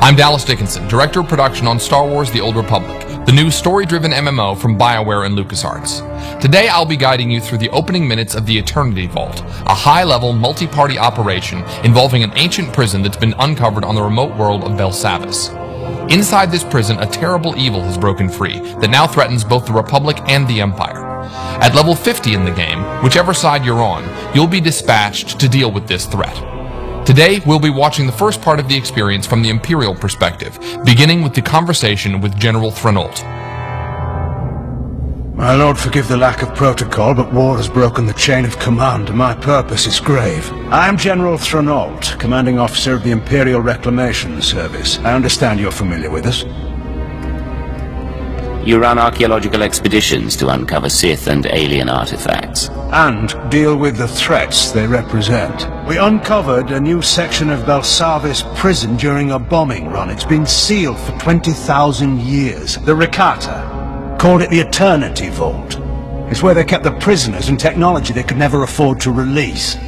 I'm Dallas Dickinson, Director of Production on Star Wars The Old Republic, the new story-driven MMO from BioWare and LucasArts. Today I'll be guiding you through the opening minutes of the Eternity Vault, a high-level, multi-party operation involving an ancient prison that's been uncovered on the remote world of Belsavis. Inside this prison, a terrible evil has broken free that now threatens both the Republic and the Empire. At level 50 in the game, whichever side you're on, you'll be dispatched to deal with this threat. Today, we'll be watching the first part of the experience from the Imperial perspective, beginning with the conversation with General Threnault. My lord, forgive the lack of protocol, but war has broken the chain of command, and my purpose is grave. I am General Threnault, commanding officer of the Imperial Reclamation Service. I understand you're familiar with us. You run archaeological expeditions to uncover Sith and alien artifacts. And deal with the threats they represent. We uncovered a new section of Belsavis prison during a bombing run. It's been sealed for 20,000 years. The Rakata called it the Eternity Vault. It's where they kept the prisoners and technology they could never afford to release.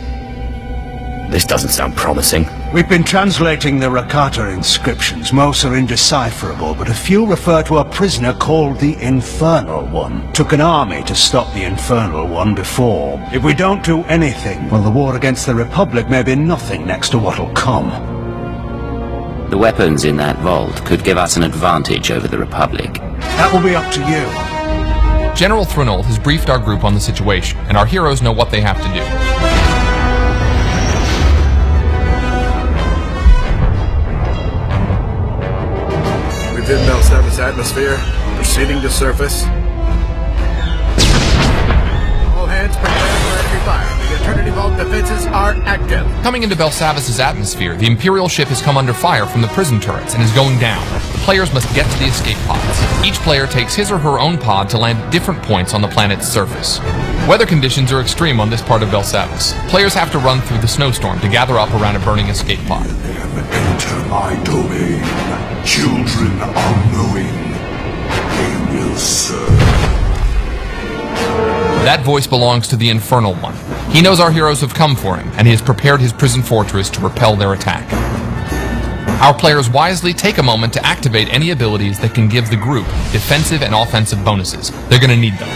This doesn't sound promising. We've been translating the Rakata inscriptions. Most are indecipherable, but a few refer to a prisoner called the Infernal One. Took an army to stop the Infernal One before. If we don't do anything, well, the war against the Republic may be nothing next to what'll come. The weapons in that vault could give us an advantage over the Republic. That will be up to you. General Threnault has briefed our group on the situation, and our heroes know what they have to do. Within Belsavis atmosphere, proceeding to surface. All hands prepare for enemy fire. The Eternity Vault defenses are active. Coming into Belsavis' atmosphere, the Imperial ship has come under fire from the prison turrets and is going down. The players must get to the escape pods. Each player takes his or her own pod to land at different points on the planet's surface. Weather conditions are extreme on this part of Belsavis. Players have to run through the snowstorm to gather up around a burning escape pod. Enter my domain. Children unknowing, they will serve. That voice belongs to the Infernal One. He knows our heroes have come for him, and he has prepared his prison fortress to repel their attack. Our players wisely take a moment to activate any abilities that can give the group defensive and offensive bonuses. They're going to need them.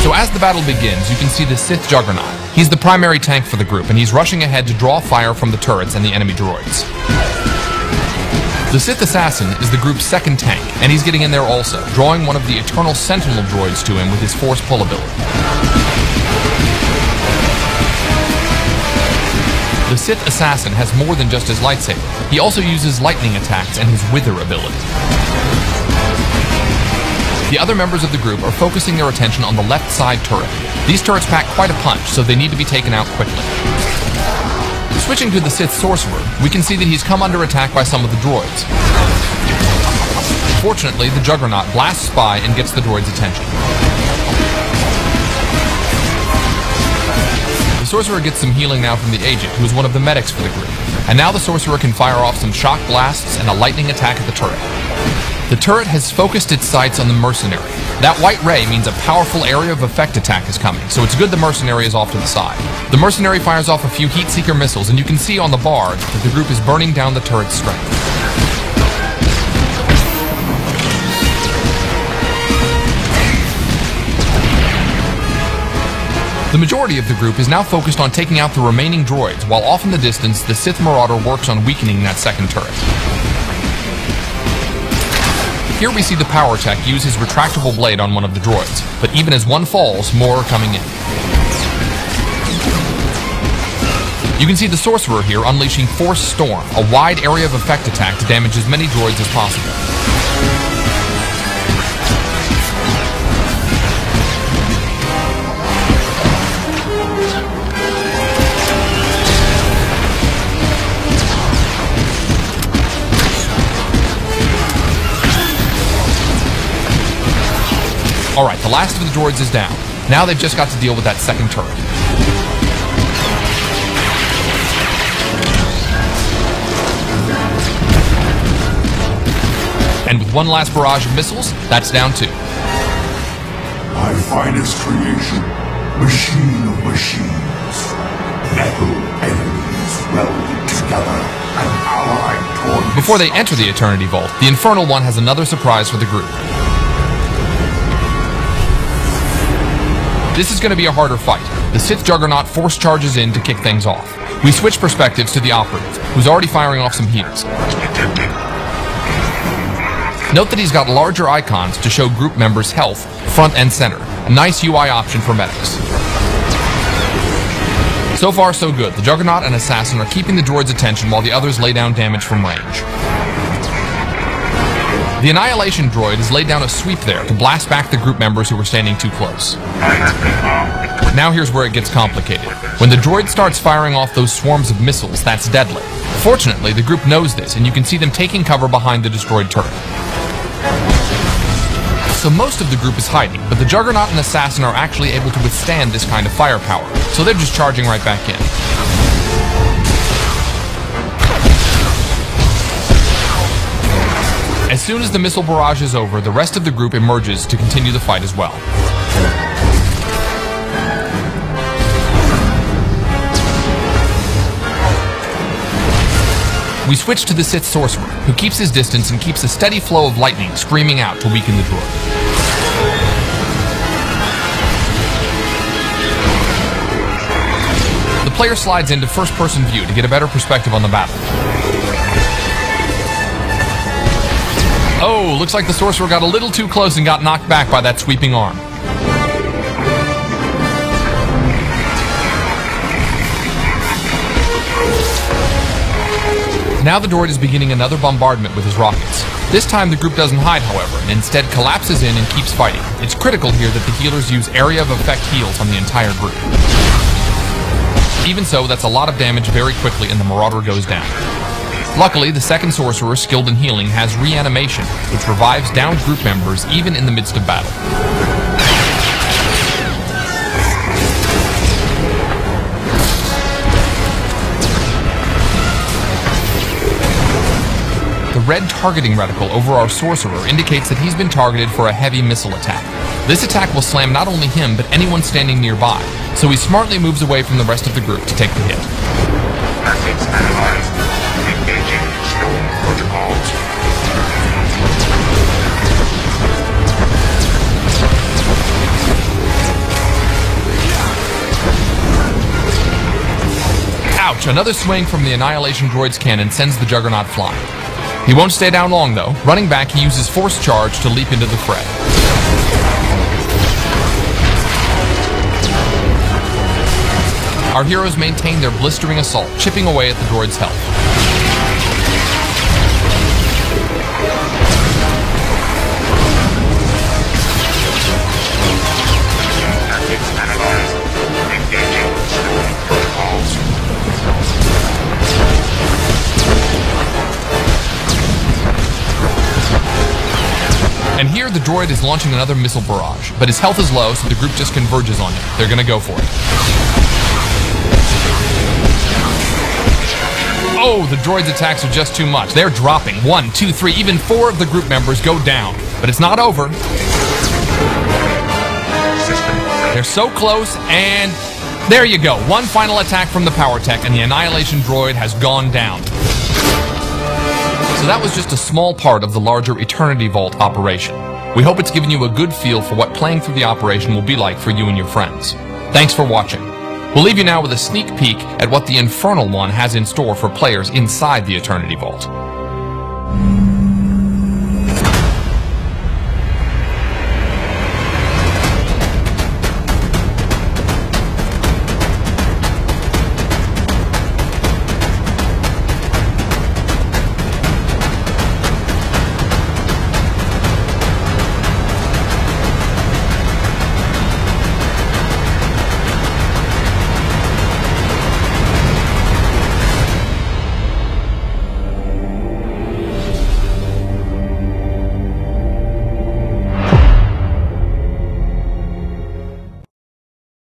So as the battle begins, you can see the Sith Juggernaut. He's the primary tank for the group, and he's rushing ahead to draw fire from the turrets and the enemy droids. The Sith Assassin is the group's second tank, and he's getting in there also, drawing one of the Eternal Sentinel droids to him with his Force Pull ability. The Sith Assassin has more than just his lightsaber. He also uses lightning attacks and his Wither ability. The other members of the group are focusing their attention on the left side turret. These turrets pack quite a punch, so they need to be taken out quickly. Switching to the Sith Sorcerer, we can see that he's come under attack by some of the droids. Fortunately, the Juggernaut blasts by and gets the droid's attention. The Sorcerer gets some healing now from the Agent, who is one of the medics for the group. And now the Sorcerer can fire off some shock blasts and a lightning attack at the turret. The turret has focused its sights on the Mercenary. That white ray means a powerful area of effect attack is coming, so it's good the Mercenary is off to the side. The Mercenary fires off a few Heatseeker missiles, and you can see on the bar that the group is burning down the turret's strength. The majority of the group is now focused on taking out the remaining droids, while off in the distance, the Sith Marauder works on weakening that second turret. Here we see the Power Tech use his retractable blade on one of the droids, but even as one falls, more are coming in. You can see the Sorcerer here unleashing Force Storm, a wide area of effect attack to damage as many droids as possible. Alright, the last of the droids is down. Now they've just got to deal with that second turret. And with one last barrage of missiles, that's down too. My finest creation, machine of machines. Metal enemies Worlds meld together, an allied torn. Before they enter the Eternity Vault, the Infernal One has another surprise for the group. This is going to be a harder fight. The Sith Juggernaut force charges in to kick things off. We switch perspectives to the Operative, who's already firing off some heals. Note that he's got larger icons to show group members' health, front and center. A nice UI option for medics. So far, so good. The Juggernaut and Assassin are keeping the droid's attention while the others lay down damage from range. The Annihilation droid has laid down a sweep there to blast back the group members who were standing too close. Now here's where it gets complicated. When the droid starts firing off those swarms of missiles, that's deadly. Fortunately, the group knows this, and you can see them taking cover behind the destroyed turret. So most of the group is hiding, but the Juggernaut and Assassin are actually able to withstand this kind of firepower, so they're just charging right back in. As soon as the missile barrage is over, the rest of the group emerges to continue the fight as well. We switch to the Sith Sorcerer, who keeps his distance and keeps a steady flow of lightning screaming out to weaken the droid. The player slides into first-person view to get a better perspective on the battle. Oh, looks like the Sorcerer got a little too close and got knocked back by that sweeping arm. Now the droid is beginning another bombardment with his rockets. This time the group doesn't hide, however, and instead collapses in and keeps fighting. It's critical here that the healers use area of effect heals on the entire group. Even so, that's a lot of damage very quickly and the Marauder goes down. Luckily, the second Sorcerer, skilled in healing, has reanimation, which revives downed group members even in the midst of battle. The red targeting reticle over our Sorcerer indicates that he's been targeted for a heavy missile attack. This attack will slam not only him, but anyone standing nearby, so he smartly moves away from the rest of the group to take the hit. Methods analyzed. Engaging stone protocols. Ouch! Another swing from the Annihilation droid's cannon sends the Juggernaut flying. He won't stay down long, though. Running back, he uses Force Charge to leap into the fray. Our heroes maintain their blistering assault, chipping away at the droid's health. Methods analyzed. Engaging stone protocols. And here the droid is launching another missile barrage, but his health is low, so the group just converges on him. They're gonna go for it. Oh, the droid's attacks are just too much. They're dropping. 1, 2, 3, even 4 of the group members go down. But it's not over. They're so close, and there you go. One final attack from the power tech, and the Annihilation droid has gone down. So that was just a small part of the larger Eternity Vault operation. We hope it's given you a good feel for what playing through the operation will be like for you and your friends. Thanks for watching. We'll leave you now with a sneak peek at what the Infernal One has in store for players inside the Eternity Vault.